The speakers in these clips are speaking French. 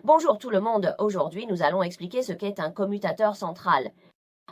Bonjour tout le monde, aujourd'hui nous allons expliquer ce qu'est un commutateur central.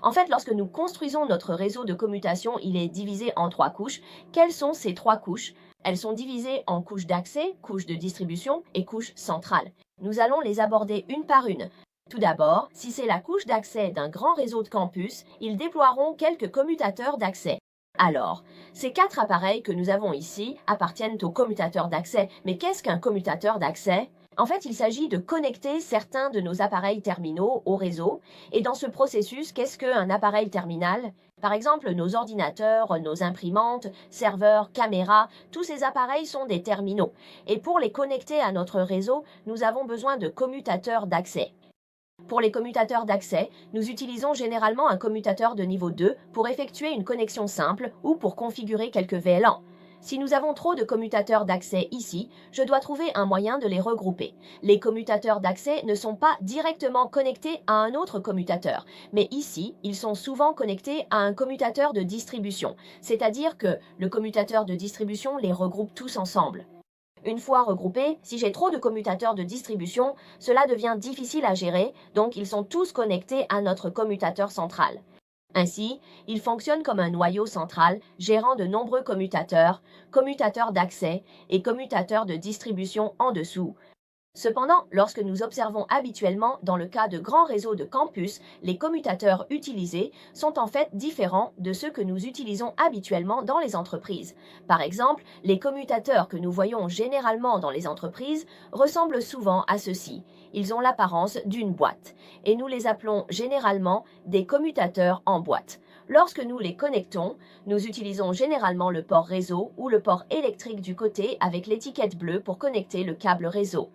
En fait, lorsque nous construisons notre réseau de commutation, il est divisé en trois couches. Quelles sont ces trois couches? Elles sont divisées en couches d'accès, couches de distribution et couches centrales. Nous allons les aborder une par une. Tout d'abord, si c'est la couche d'accès d'un grand réseau de campus, ils déploieront quelques commutateurs d'accès. Alors, ces quatre appareils que nous avons ici appartiennent aux commutateurs d'accès. Mais qu'est-ce qu'un commutateur d'accès? En fait, il s'agit de connecter certains de nos appareils terminaux au réseau. Et dans ce processus, qu'est-ce qu'un appareil terminal? Par exemple, nos ordinateurs, nos imprimantes, serveurs, caméras, tous ces appareils sont des terminaux. Et pour les connecter à notre réseau, nous avons besoin de commutateurs d'accès. Pour les commutateurs d'accès, nous utilisons généralement un commutateur de niveau 2 pour effectuer une connexion simple ou pour configurer quelques VLAN. Si nous avons trop de commutateurs d'accès ici, je dois trouver un moyen de les regrouper. Les commutateurs d'accès ne sont pas directement connectés à un autre commutateur, mais ici, ils sont souvent connectés à un commutateur de distribution, c'est-à-dire que le commutateur de distribution les regroupe tous ensemble. Une fois regroupés, si j'ai trop de commutateurs de distribution, cela devient difficile à gérer, donc ils sont tous connectés à notre commutateur central. Ainsi, il fonctionne comme un noyau central gérant de nombreux commutateurs, commutateurs d'accès et commutateurs de distribution en dessous. Cependant, lorsque nous observons habituellement dans le cas de grands réseaux de campus, les commutateurs utilisés sont en fait différents de ceux que nous utilisons habituellement dans les entreprises. Par exemple, les commutateurs que nous voyons généralement dans les entreprises ressemblent souvent à ceux-ci. Ils ont l'apparence d'une boîte et nous les appelons généralement des commutateurs en boîte. Lorsque nous les connectons, nous utilisons généralement le port réseau ou le port électrique du côté avec l'étiquette bleue pour connecter le câble réseau.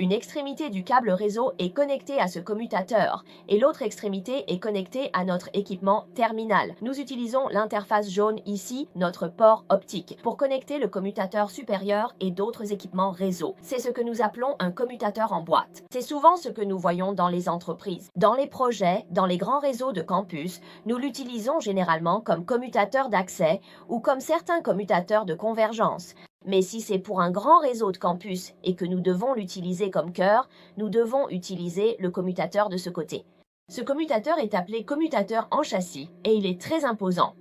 Une extrémité du câble réseau est connectée à ce commutateur et l'autre extrémité est connectée à notre équipement terminal. Nous utilisons l'interface jaune ici, notre port optique, pour connecter le commutateur supérieur et d'autres équipements réseau. C'est ce que nous appelons un commutateur en boîte. C'est souvent ce que nous voyons dans les entreprises. Dans les projets, dans les grands réseaux de campus, nous l'utilisons généralement comme commutateur d'accès ou comme certains commutateurs de convergence. Mais si c'est pour un grand réseau de campus et que nous devons l'utiliser comme cœur, nous devons utiliser le commutateur de ce côté. Ce commutateur est appelé commutateur en châssis et il est très imposant.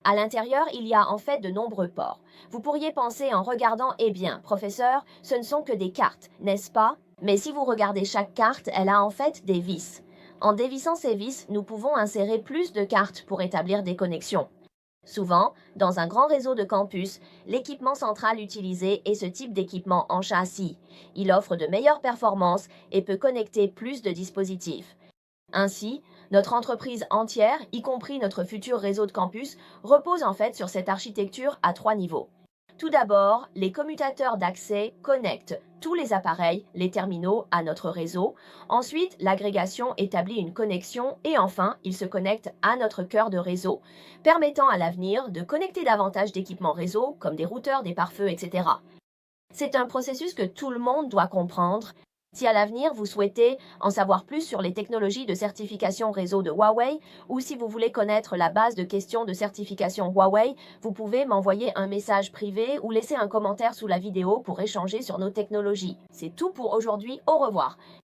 À l'intérieur, il y a en fait de nombreux ports. Vous pourriez penser en regardant, eh bien, professeur, ce ne sont que des cartes, n'est-ce pas? Mais si vous regardez chaque carte, elle a en fait des vis. En dévissant ces vis, nous pouvons insérer plus de cartes pour établir des connexions. Souvent, dans un grand réseau de campus, l'équipement central utilisé est ce type d'équipement en châssis. Il offre de meilleures performances et peut connecter plus de dispositifs. Ainsi, notre entreprise entière, y compris notre futur réseau de campus, repose en fait sur cette architecture à trois niveaux. Tout d'abord, les commutateurs d'accès connectent tous les appareils, les terminaux, à notre réseau. Ensuite, l'agrégation établit une connexion et enfin, ils se connectent à notre cœur de réseau, permettant à l'avenir de connecter davantage d'équipements réseau, comme des routeurs, des pare-feux, etc. C'est un processus que tout le monde doit comprendre. Si à l'avenir vous souhaitez en savoir plus sur les technologies de certification réseau de Huawei ou si vous voulez connaître la base de questions de certification Huawei, vous pouvez m'envoyer un message privé ou laisser un commentaire sous la vidéo pour échanger sur nos technologies. C'est tout pour aujourd'hui, au revoir.